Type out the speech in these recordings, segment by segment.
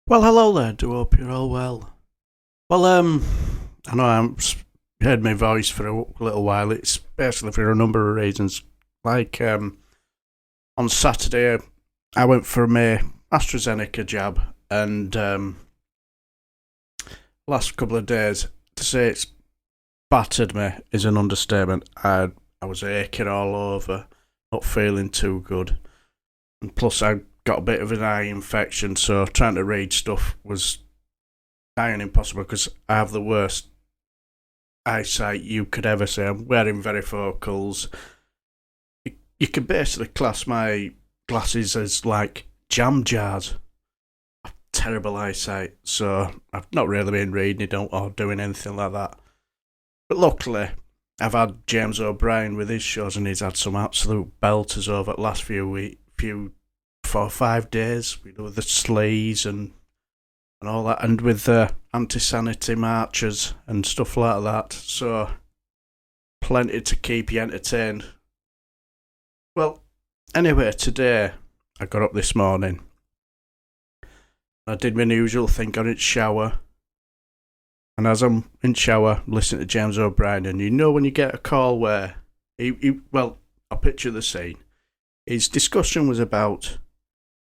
Well, hello there. Do hope you're all well. Well, I know I haven't heard my voice for a little while. It's basically for a number of reasons. Like on Saturday, I went for my AstraZeneca jab, and last couple of days, to say it's battered me is an understatement. I was aching all over, not feeling too good, and plus I got a bit of an eye infection, so trying to read stuff was nigh on impossible because I have the worst eyesight you could ever see. I'm wearing varifocals. You can basically class my glasses as like jam jars. I've terrible eyesight, so I've not really been reading or doing anything like that. But luckily, I've had James O'Brien with his shows, and he's had some absolute belters over the last few 4 or 5 days. We do the sleaze and all that, and with the anti-sanity marches and stuff like that. So plenty to keep you entertained. Well, anyway, today I got up this morning. I did my usual thing, got in the shower. And as I'm in the shower, listening to James O'Brien, and you know when you get a call where, well, I'll picture the scene. His discussion was about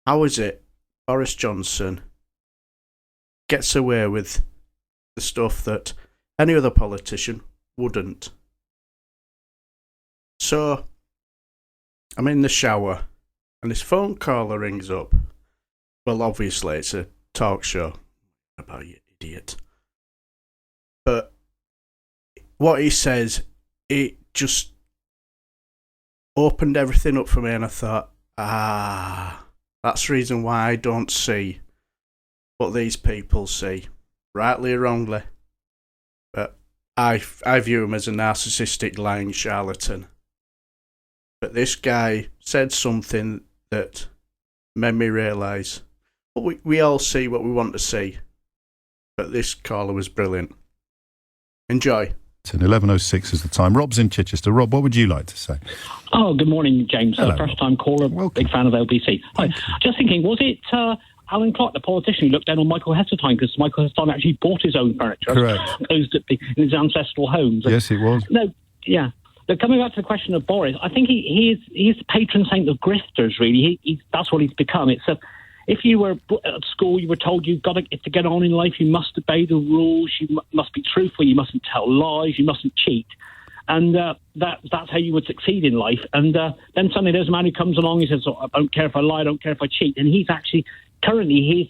how is it Boris Johnson gets away with the stuff that any other politician wouldn't. So, I'm in the shower, and this phone caller rings up. Well, obviously, it's a talk show about you idiot. But what he says, it just opened everything up for me, and I thought, that's the reason why I don't see what these people see, rightly or wrongly. But I view him as a narcissistic, lying charlatan. But this guy said something that made me realise, well, we all see what we want to see. But this caller was brilliant. Enjoy. 11:06 is the time. Rob's in Chichester. Rob, what would you like to say? Oh, good morning, James. Hello, First-time caller, welcome. big fan of LBC. Hi. Just thinking, was it Alan Clark, the politician, who looked down on Michael Heseltine because Michael Heseltine actually bought his own furniture, Correct, opposed to in his ancestral homes? yes, it was. No, yeah. But coming back to the question of Boris, I think he's the patron saint of grifters. Really, that's what he's become. It's if you were at school, you were told you've got to get on in life, you must obey the rules, you must be truthful, you mustn't tell lies, you mustn't cheat. And that's how you would succeed in life. And then suddenly there's a man who comes along and says, I don't care if I lie, I don't care if I cheat. And he's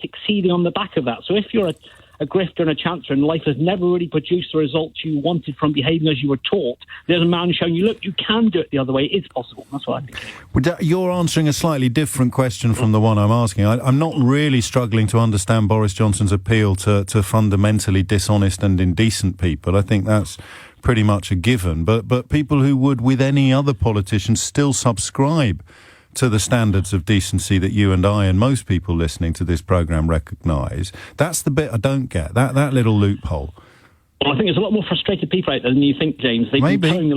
succeeding on the back of that. So if you're a grifter and a chancer and life has never really produced the results you wanted from behaving as you were taught, there's a man showing you, look, you can do it the other way. It's possible. That's what I think. Well, you're answering a slightly different question from the one I'm asking. I'm not really struggling to understand Boris Johnson's appeal to fundamentally dishonest and indecent people. I think that's pretty much a given. But people who would, with any other politician, still subscribe to the standards of decency that you and I and most people listening to this programme recognise, that's the bit I don't get, that little loophole. Well, I think there's a lot more frustrated people out there than you think, James. They've been towing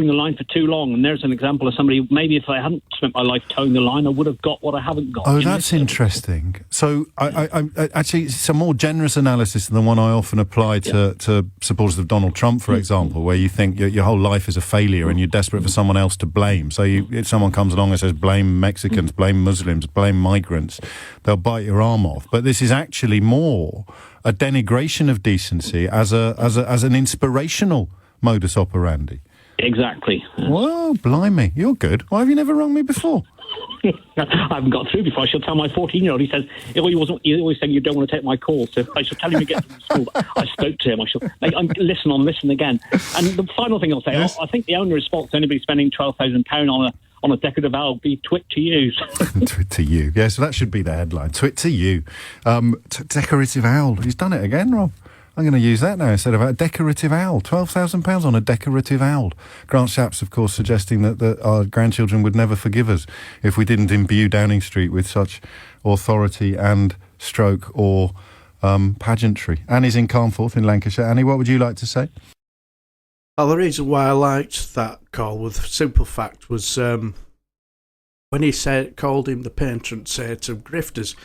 the line for too long, and there's an example of somebody, maybe if I hadn't spent my life towing the line, I would have got what I haven't got. Oh, that's interesting. So, I actually, it's a more generous analysis than the one I often apply to supporters of Donald Trump, for example, where you think your whole life is a failure and you're desperate for someone else to blame. So if someone comes along and says, blame Mexicans, blame Muslims, blame migrants, they'll bite your arm off. But this is actually more a denigration of decency as an inspirational modus operandi. Exactly. Well, blimey, you're good. Why have you never rung me before? I haven't got through before. I shall tell my 14-year-old. He says, he always saying you don't want to take my calls, so I shall tell him to get to school. I spoke to him. I shall listen again. And the final thing I'll say, yes. I think the only response to anybody spending £12,000 on a decorative owl would be twit to you. Twit to you. Yeah, so that should be the headline. Twit to you. Decorative owl. He's done it again, Rob. I'm going to use that now instead of a decorative owl. £12,000 on a decorative owl. Grant Shapps, of course, suggesting that our grandchildren would never forgive us if we didn't imbue Downing Street with such authority and stroke or pageantry. Annie's in Carnforth in Lancashire. Annie, what would you like to say? Well, the reason why I liked that call with simple fact was when he called him the patron saint of grifters,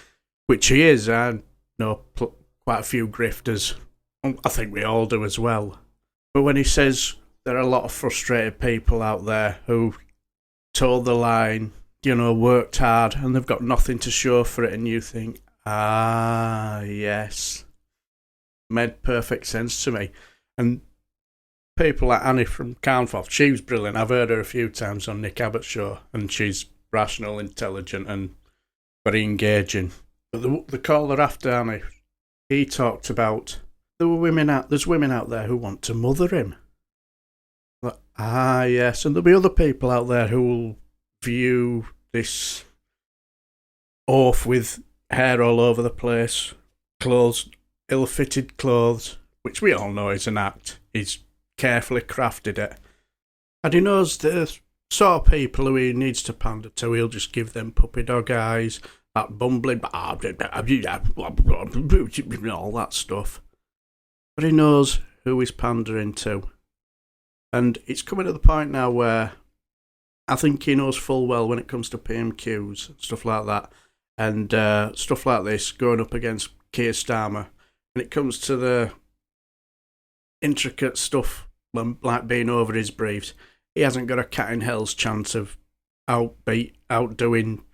which he is. I know quite a few grifters. I think we all do as well. But when he says there are a lot of frustrated people out there who told the line, worked hard, and they've got nothing to show for it, and you think, yes. Made perfect sense to me. And people like Annie from Carnforth, she was brilliant. I've heard her a few times on Nick Abbott's show, and she's rational, intelligent, and very engaging. But the caller after Annie, he talked about there's women out there who want to mother him. Like, yes, and there'll be other people out there who will view this oaf with hair all over the place, clothes, ill-fitted clothes, which we all know is an act. He's carefully crafted it. And he knows the sort of people who he needs to pander to, he'll just give them puppy dog eyes, that bumbling, all that stuff. But he knows who he's pandering to. And it's coming to the point now where I think he knows full well when it comes to PMQs, stuff like that, and stuff like this, going up against Keir Starmer. When it comes to the intricate stuff, like being over his briefs, he hasn't got a cat in hell's chance of outdoing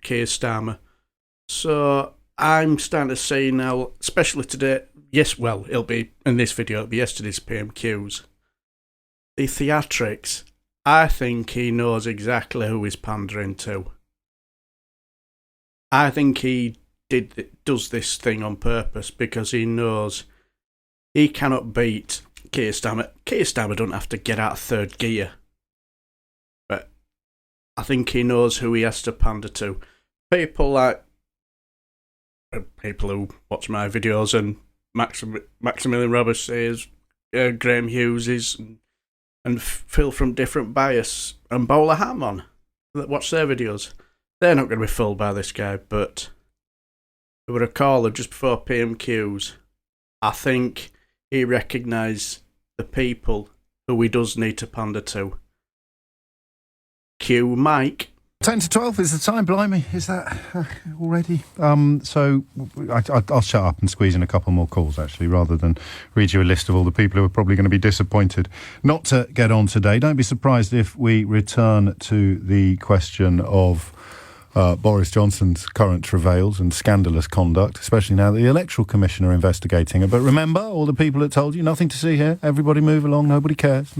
Keir Starmer. So I'm starting to see now, especially today, it'll be in this video, it'll be yesterday's PMQs. The theatrics, I think he knows exactly who he's pandering to. I think he does this thing on purpose because he knows he cannot beat Keir Starmer. Keir Starmer don't have to get out of third gear. But I think he knows who he has to pander to. People who watch my videos, and Maximilian Roberts says, Graham Hughes and Phil from Different Bias and Bowler Hammond that watch their videos. They're not going to be fooled by this guy, but there were a caller just before PMQs. I think he recognised the people who he does need to pander to. Cue Mike. 10 to 12 is the time, blimey. Is that already? So I'll shut up and squeeze in a couple more calls, actually, rather than read you a list of all the people who are probably going to be disappointed not to get on today. Don't be surprised if we return to the question of Boris Johnson's current travails and scandalous conduct, especially now that the Electoral Commission are investigating it. But remember, all the people that told you, nothing to see here, everybody move along, nobody cares.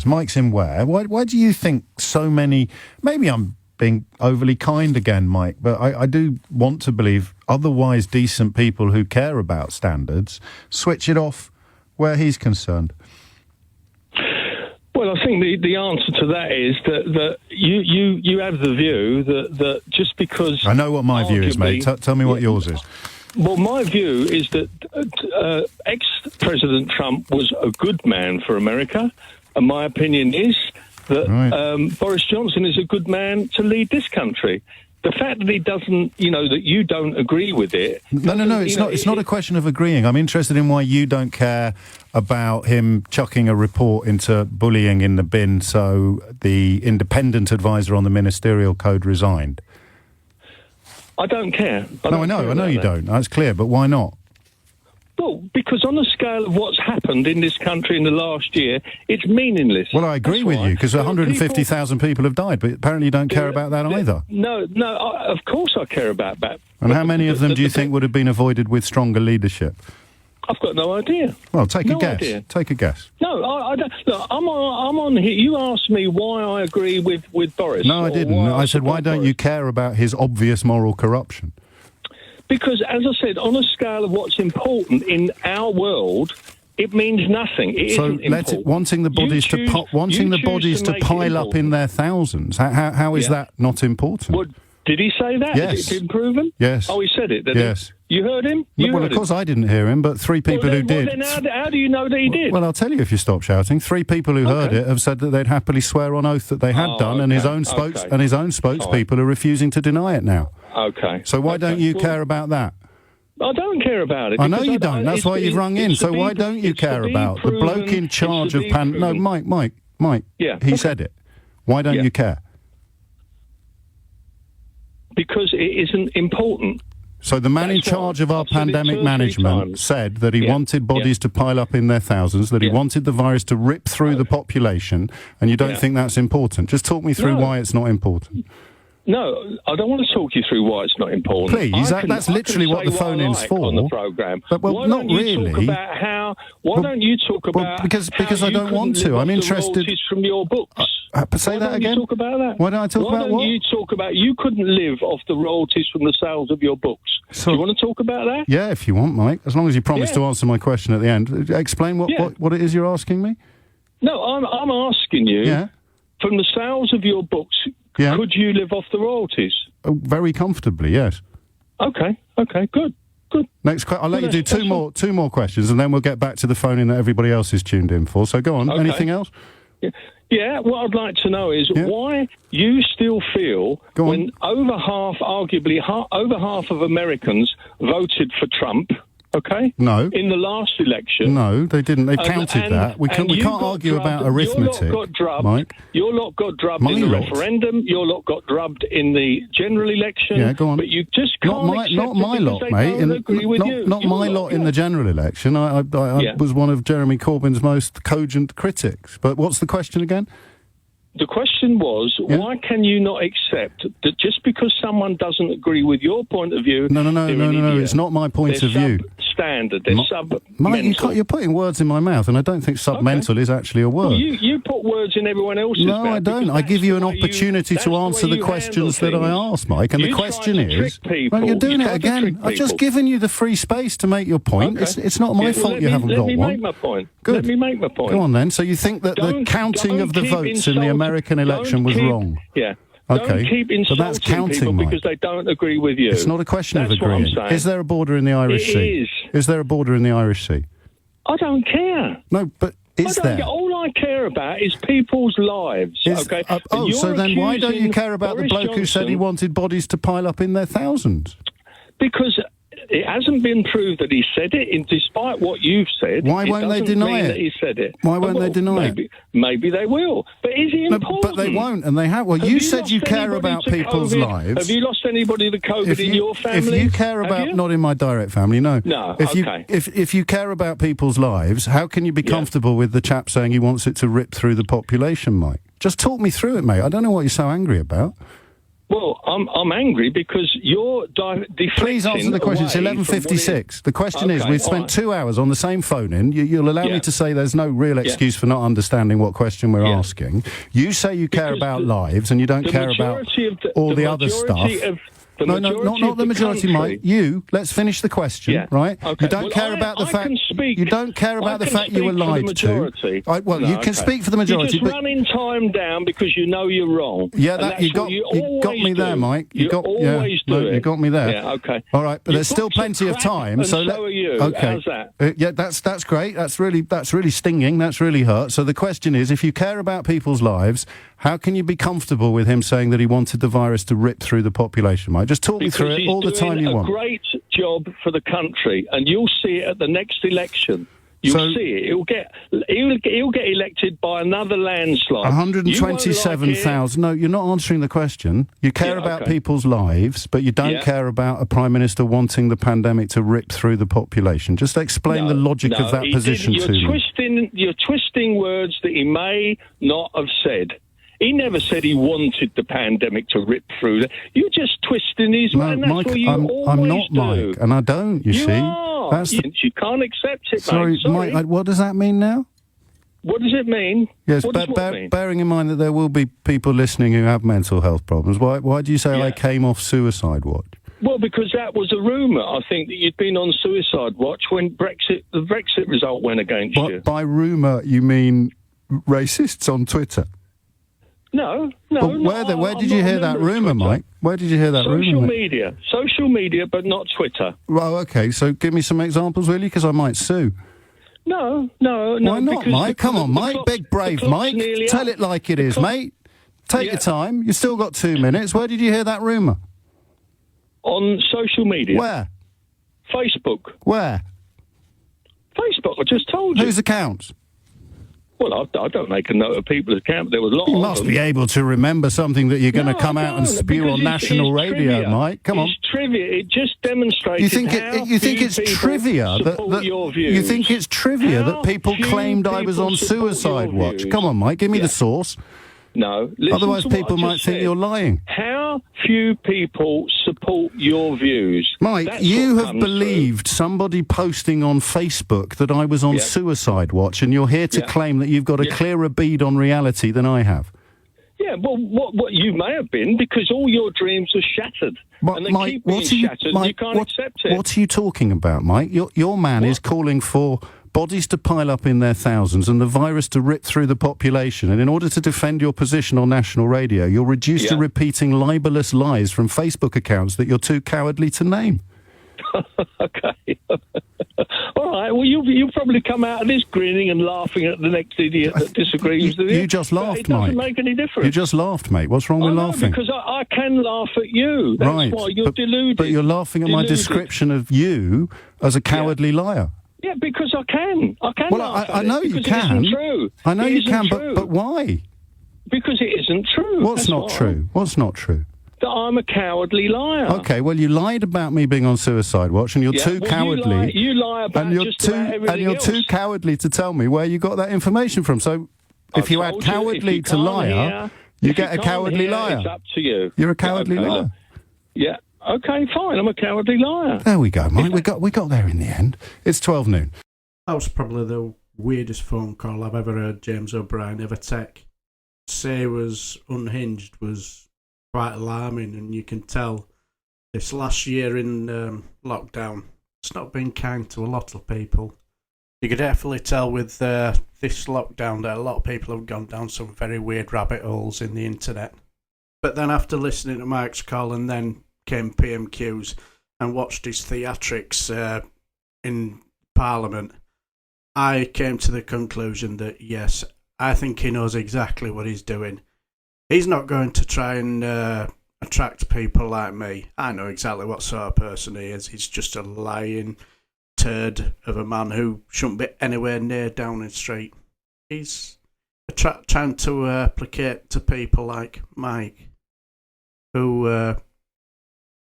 Mike's in where? Why do you think so many, maybe I'm being overly kind again, Mike, but I do want to believe otherwise decent people who care about standards switch it off where he's concerned? Well, I think the answer to that is that you have the view that just because... I know what my view is, mate. Tell me what yours is. Well, my view is that ex-President Trump was a good man for America, and my opinion is that Boris Johnson is a good man to lead this country. The fact that he doesn't, that you don't agree with it... No, it's not a question of agreeing. I'm interested in why you don't care about him chucking a report into bullying in the bin so the independent advisor on the ministerial code resigned. I don't care. I know you don't. That's clear, but why not? Well, because on the scale of what's happened in this country in the last year, it's meaningless. Well, I agree with you, because 150,000 people have died, but apparently you don't care about that either. No, of course I care about that. And how many of them do you think would have been avoided with stronger leadership? I've got no idea. Well, take a guess. Idea. Take a guess. No, I don't. Look, I'm on here. You asked me why I agree with Boris. No, I didn't. I said, why don't you care about his obvious moral corruption? Because, as I said, on a scale of what's important in our world, it means nothing. It isn't important. Wanting the bodies to pile up in their thousands. How is that not important? Well, did he say that? Yes. Has it been proven? Yes. Oh, he said it, did yes. he? You heard him? Of course I didn't hear him, but three people who did. Well, then how do you know that he did? Well, I'll tell you if you stop shouting. Three people who heard it have said that they'd happily swear on oath that they had done, and his own spokespeople are refusing to deny it now. Okay. So why don't you care about that? I don't care about it. I know you don't. That's why you've rung in. So why don't you care about the bloke in charge of No, Mike. Yeah. He said it. Why don't you care? Because it isn't important. So the man in charge of our pandemic management said that he wanted bodies to pile up in their thousands, that he wanted the virus to rip through the population, and you don't think that's important. Just talk me through why it's not important. No, I don't want to talk you through why it's not important. Please, that's literally what the phone-in's for. On the programme. But, well, not really. Why don't you talk about because I don't want to. I'm interested. From your books. Say that again. Talk about that. Why don't I talk about what? Why don't you talk about you couldn't live off the royalties from the sales of your books? So, do you want to talk about that? Yeah, if you want, Mike. As long as you promise to answer my question at the end. Explain what it is you're asking me. No, I'm asking you. Yeah. From the sales of your books, could you live off the royalties? Oh, very comfortably, yes. Okay, good. Next question. I'll let you do two more questions, and then we'll get back to the phone-in that everybody else is tuned in for. So go on. Okay. Anything else? Yeah, what I'd like to know is why you still feel when over half of Americans voted for Trump, okay? No. In the last election. No, they didn't. They counted that. We can't argue about arithmetic, Mike. Your lot got drubbed in the referendum. Your lot got drubbed in the general election. Yeah, go on. But you just can't not my lot, mate. Not my lot in the general election. I was one of Jeremy Corbyn's most cogent critics. But what's the question again? The question was, why can you not accept that just because someone doesn't agree with your point of view... No, it's not my point of view. Substandard, they're submental. Mike, you're putting words in my mouth, and I don't think submental is actually a word. Well, you put words in everyone else's mouth. No, I don't. I give you an opportunity to answer the questions that I ask, Mike, and the question is... Well, you're doing it again. I've just given you the free space to make your point. It's not my fault you haven't got one. Let me make my point. Good. Let me make my point. Go on, then. So you think that the counting of the votes in the American election was wrong? Yeah. Okay. Don't keep insulting people because they don't agree with you. It's not a question of agreeing. Is there a border in the Irish Sea? It is. Is there a border in the Irish Sea? I don't care. No, but is there? All I care about is people's lives. Okay. So then why don't you care about the bloke who said he wanted bodies to pile up in their thousands? Because it hasn't been proved that he said it, and despite what you've said. Why won't they deny it? That he said it. Why won't they deny it? Maybe they will. But is it important? But they won't, and they have. Well, you said you care about people's lives. Have you lost anybody to COVID in your family? If you care about, not in my direct family, no. No, If you care about people's lives, how can you be comfortable with the chap saying he wants it to rip through the population, Mike? Just talk me through it, mate. I don't know what you're so angry about. Well, I'm angry because you're deflecting. Please answer the question. It's 11:56. The question is, we've spent 2 hours on the same phone-in. You'll allow me to say there's no real excuse for not understanding what question we're asking. You say you care about lives and you don't care about all the other stuff. No, not the majority, Mate. Let's finish the question, right? Okay. You don't care about the fact. You don't care about the fact you were lied to. You can speak for the majority. You're just running time down because you know you're wrong. Yeah, you got me there, Mike. You got me there. Yeah, okay. All right, but there's still plenty of time. So are you. Okay. How's that? Yeah, that's great. That's really stinging. That's really hurt. So the question is, if you care about people's lives, how can you be comfortable with him saying that he wanted the virus to rip through the population, Mike? Just talk me through it all the time you want. He's doing a great job for the country, and you'll see it at the next election. You'll see it. He'll get elected by another landslide. 127,000. No, you're not answering the question. You care about people's lives, but you don't care about a Prime Minister wanting the pandemic to rip through the population. Just explain the logic of that position to me. You're twisting words that he may not have said. He never said he wanted the pandemic to rip through. You're just twisting his mind. That's Mike, what you always I'm not, do. Mike, and I don't, you see. Are. You can't accept it, Sorry, Mike, what does that mean now? What does it mean? Yes, bearing in mind that there will be people listening who have mental health problems, why do you say I came off suicide watch? Well, because that was a rumour. I think that you'd been on suicide watch when the Brexit result went against you. By rumour, you mean racists on Twitter? No. Where did you hear that rumour, Mike? Where did you hear that rumour? Social media, but not Twitter. Well, okay, so give me some examples, will you? Because I might sue. No. Why not, Mike? Come on, Mike. Big, brave Mike. Tell it like it is, mate. Take your time. You've still got 2 minutes. Where did you hear that rumour? On social media. Where? Facebook. Where? Facebook, I just told you. Whose accounts? Well, I don't make a note of people's account. There was a lot You of must them. be able to remember something that you're going to come out and spew on national radio, trivia. Mike. Come on. It's trivia. It just demonstrates You think it's trivia that your views. you think it's trivia that people few claimed I was people on support suicide your watch? views. Come on, Mike, give me the source. No. Listen Otherwise, to what people I might just think said. you're lying. How few people support your views? Mike, That's you what have comes believed somebody posting on Facebook that I was on suicide watch, and you're here to claim that you've got a clearer bead on reality than I have. Yeah, well, what you may have been, because all your dreams are shattered. And they Mike, keep being shattered, and you can't accept it. What are you talking about, Mike? Your man is calling for bodies to pile up in their thousands and the virus to rip through the population. And in order to defend your position on national radio, you're reduced to repeating libelous lies from Facebook accounts that you're too cowardly to name. Okay. All right. Well, you'll probably come out of this grinning and laughing at the next idiot that disagrees with you. You just laughed, Mate. It doesn't Mate. make any difference. You just laughed, mate. What's wrong with laughing? Because I can laugh at you. That's why you're deluded. But you're laughing at my description of you as a cowardly liar. Yeah, because I can. I can laugh at I know it you because can. It isn't true. I know It you isn't can, true. but why? Because it isn't true. What's That's not why. true? What's not true? That I'm a cowardly liar. Okay, well, you lied about me being on suicide watch, and you're too cowardly. You lie about and you're just about everything and you're else. too cowardly to tell me where you got that information from. So, if you add cowardly to liar, you get a cowardly liar. It's up to you. You're a cowardly okay, liar. look. Yeah. Okay, fine. I'm a cowardly liar. There we go, Mike. We got there in the end. It's 12 noon. That was probably the weirdest phone call I've ever heard James O'Brien ever take. Say was unhinged was quite alarming, and you can tell this last year in lockdown, it's not been kind to a lot of people. You could definitely tell with this lockdown that a lot of people have gone down some very weird rabbit holes in the internet. But then after listening to Mike's call and then came PMQs and watched his theatrics in Parliament, I came to the conclusion that, yes, I think he knows exactly what he's doing. He's not going to try and attract people like me. I know exactly what sort of person he is. He's just a lying turd of a man who shouldn't be anywhere near Downing Street. He's trying to placate to people like Mike, who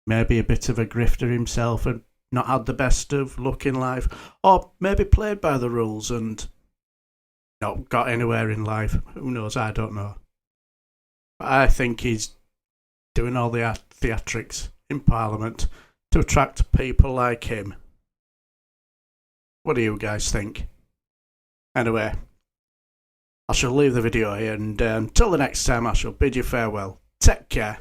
may be a bit of a grifter himself and not had the best of luck in life, or maybe played by the rules and not got anywhere in life. Who knows? I don't know. But I think he's doing all the theatrics in Parliament to attract people like him. What do you guys think? Anyway, I shall leave the video here, and until the next time, I shall bid you farewell. Take care.